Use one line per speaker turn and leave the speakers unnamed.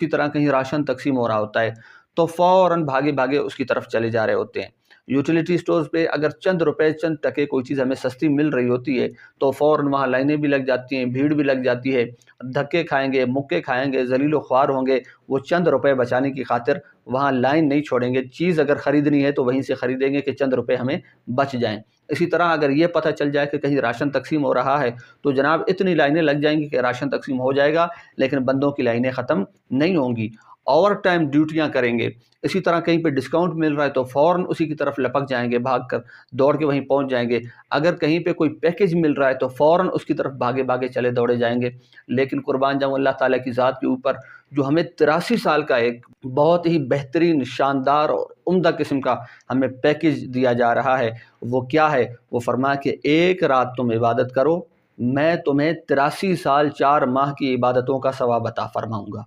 اسی طرح کہیں راشن تقسیم ہو رہا ہوتا ہے تو فوراً بھاگے بھاگے اس کی طرف چلے جا رہے ہوتے ہیں۔ یوٹیلیٹی سٹورز پہ اگر چند روپے چند ٹکے کوئی چیز ہمیں سستی مل رہی ہوتی ہے تو فوراً وہاں لائنیں بھی لگ جاتی ہیں، بھیڑ بھی لگ جاتی ہے، دھکے کھائیں گے، مکے کھائیں گے، ذلیل و خوار ہوں گے، وہ چند روپے بچانے کی خاطر وہاں لائن نہیں چھوڑیں گے، چیز اگر خریدنی ہے تو وہیں سے خریدیں گے کہ چند روپے ہمیں بچ جائیں۔ اسی طرح اگر یہ پتہ چل جائے کہ کہیں راشن تقسیم ہو رہا ہے تو جناب اتنی لائنیں لگ جائیں گی کہ راشن تقسیم ہو جائے گا لیکن بندوں کی لائنیں ختم نہیں ہوں گی، اوور ٹائم ڈیوٹیاں کریں گے۔ اسی طرح کہیں پہ ڈسکاؤنٹ مل رہا ہے تو فوراً اسی کی طرف لپک جائیں گے، بھاگ کر دوڑ کے وہیں پہنچ جائیں گے۔ اگر کہیں پہ کوئی پیکیج مل رہا ہے تو فوراً اس کی طرف بھاگے بھاگے چلے دوڑے جائیں گے۔ لیکن قربان جاؤں اللہ تعالیٰ کی ذات کے اوپر، جو ہمیں 83 سال کا ایک بہت ہی بہترین، شاندار اور عمدہ قسم کا ہمیں پیکیج دیا جا رہا ہے، وہ کیا ہے؟ وہ فرمایا کہ ایک رات تم عبادت کرو، میں تمہیں 83 سال 4 ماہ کی عبادتوں کا ثواب عطا فرماؤں گا۔